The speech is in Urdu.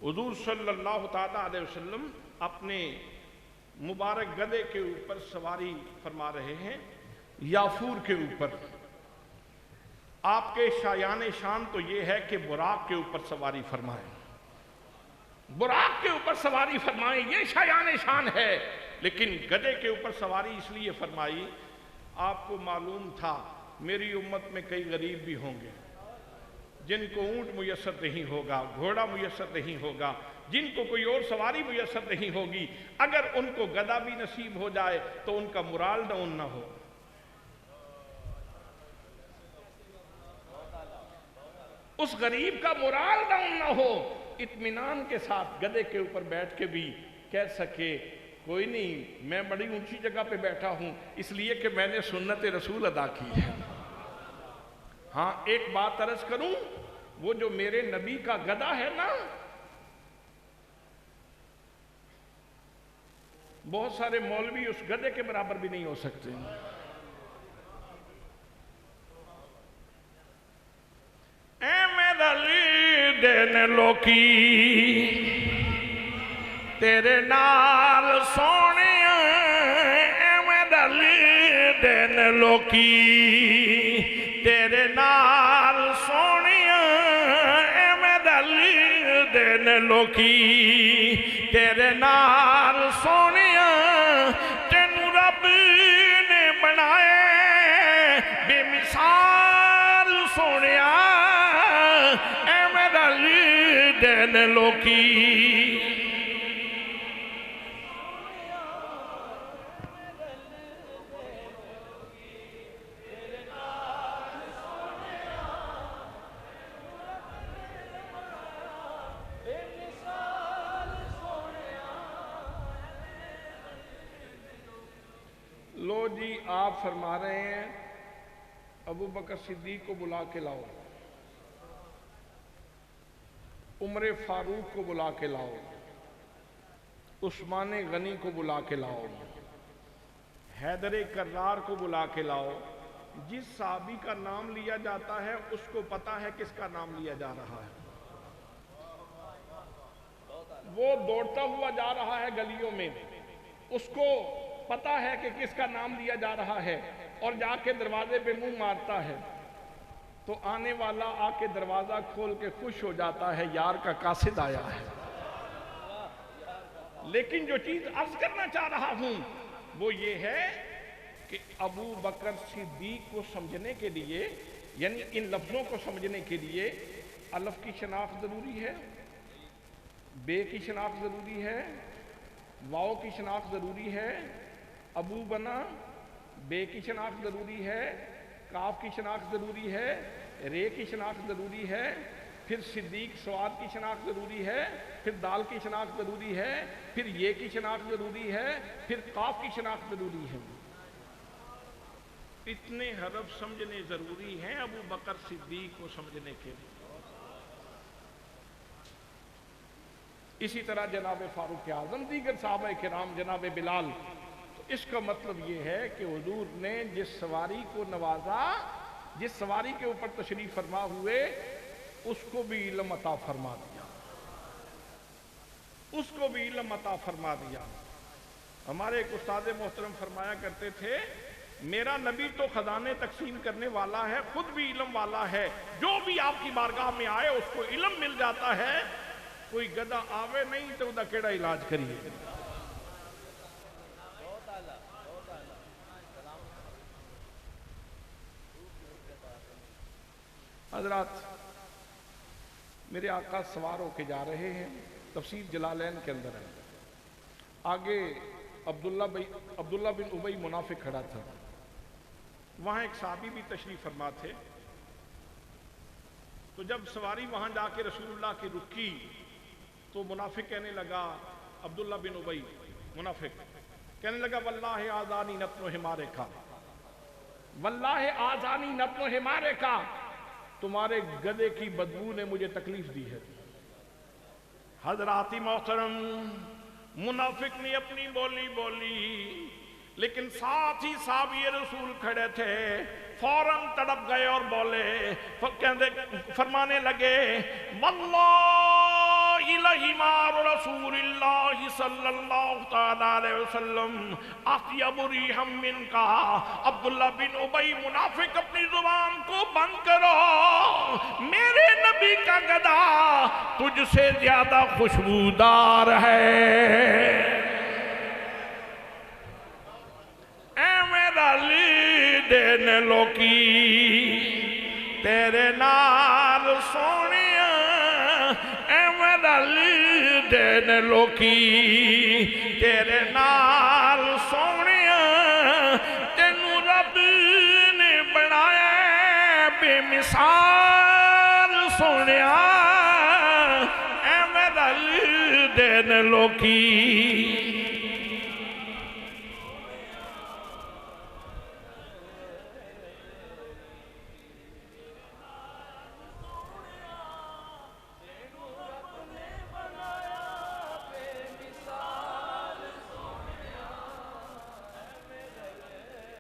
حضور صلی اللہ تعالیٰ علیہ وسلم اپنے مبارک گدھے کے اوپر سواری فرما رہے ہیں، یافور کے اوپر۔ آپ کے شایان شان تو یہ ہے کہ براق کے اوپر سواری فرمائیں، براق کے اوپر سواری فرمائیں، یہ شایان شان ہے۔ لیکن گدھے کے اوپر سواری اس لیے فرمائی، آپ کو معلوم تھا میری امت میں کئی غریب بھی ہوں گے جن کو اونٹ میسر نہیں ہوگا، گھوڑا میسر نہیں ہوگا، جن کو کوئی اور سواری میسر نہیں ہوگی، اگر ان کو گدھا بھی نصیب ہو جائے تو ان کا morale ڈاؤن نہ ہو۔ اس غریب کا morale ڈاؤن نہ ہو، اطمینان کے ساتھ گدھے کے اوپر بیٹھ کے بھی کہہ سکے کوئی نہیں، میں بڑی اونچی جگہ پہ بیٹھا ہوں اس لیے کہ میں نے سنت رسول ادا کی ہے۔ ہاں ایک بات عرض کروں، وہ جو میرے نبی کا گدھا ہے نا، بہت سارے مولوی اس گدھے کے برابر بھی نہیں ہو سکتے۔ اے میرا لیڈن لوکی تیرے نال سونیا، اے میرا لیڈن لوکی تیرے نال سونیا، اے میرا لیڈن لوکی تیرے نال سونیا، تینوں رب نے بنائے بے مثال سونیا، اے میرا لیڈن لوکی۔ لو جی آپ فرما رہے ہیں ابو بکر صدیق کو بلا کے لاؤ، عمر فاروق کو بلا کے لاؤ، عثمان غنی کو بلا کے لاؤ، حیدر کرار کو بلا کے لاؤ۔ جس صحابی کا نام لیا جاتا ہے اس کو پتا ہے کس کا نام لیا جا رہا ہے، وہ دوڑتا ہوا جا رہا ہے گلیوں میں، اس کو پتا ہے کہ کس کا نام لیا جا رہا ہے، اور جا کے دروازے پہ منہ مارتا ہے تو آنے والا آ کے دروازہ کھول کے خوش ہو جاتا ہے، یار کا قاصد آیا ہے۔ لیکن جو چیز عرض کرنا چاہ رہا ہوں وہ یہ ہے کہ ابو بکر صدیق کو سمجھنے کے لیے، یعنی ان لفظوں کو سمجھنے کے لیے الف کی شناخت ضروری ہے، بے کی شناخت ضروری ہے، واو کی شناخت ضروری ہے، ابو بنا بے کی شناخت ضروری ہے، کاف کی شناخت ضروری ہے، رے کی شناخت ضروری ہے، پھر صدیق سواد کی شناخت ضروری ہے، پھر دال کی شناخت ضروری ہے، پھر یہ کی شناخت ضروری ہے، پھر قاف کی شناخت ضروری ہے۔ اتنے حرف سمجھنے ضروری ہیں ابو بکر صدیق کو سمجھنے کے لیے۔ اسی طرح جناب فاروق اعظم، دیگر صحابہ کرام، جناب بلال۔ تو اس کا مطلب یہ ہے کہ حضور نے جس سواری کو نوازا، جس سواری کے اوپر تشریف فرما ہوئے، اس کو بھی علم عطا فرما دیا، اس کو بھی علم عطا فرما دیا۔ ہمارے ایک استاد محترم فرمایا کرتے تھے، میرا نبی تو خزانے تقسیم کرنے والا ہے، خود بھی علم والا ہے، جو بھی آپ کی بارگاہ میں آئے اس کو علم مل جاتا ہے، کوئی گدھا آوے نہیں تو دا کیڑا علاج کریے۔ حضرات، میرے آقا سوار ہو کے جا رہے ہیں، تفسیر جلالین کے اندر ہے، آگے عبداللہ بن ابی منافق کھڑا تھا، وہاں ایک صحابی بھی تشریف فرما تھے۔ تو جب سواری وہاں جا کے رسول اللہ کی رکی تو منافق کہنے لگا، عبداللہ بن ابی منافق کہنے لگا، واللہ آذانی نتن حمارے کا، واللہ آذانی نتن حمارے کا، تمہارے گدھے کی بدبو نے مجھے تکلیف دی ہے۔ حضرات محترم، منافق نے اپنی بولی، لیکن ساتھ ہی صحابی رسول کھڑے تھے، فوراً تڑپ گئے اور بولے، فرمانے لگے، واللہ لحمار رسول اللہ صلی اللہ تعالیٰ علیہ وسلم اطیب ریحا منکا. عبداللہ بن ابی منافق اپنی زبان کو بند کرو، میرے نبی کا گدا تجھ سے زیادہ خوشبودار ہے. اے میرا لیدن لوکی تیرے نال سونیا، اے میرا لیدن لوکی تیرے نال سونیا. تینوں رب نے بنایا بے مثال سونیا، اے میرا لیدن لوکی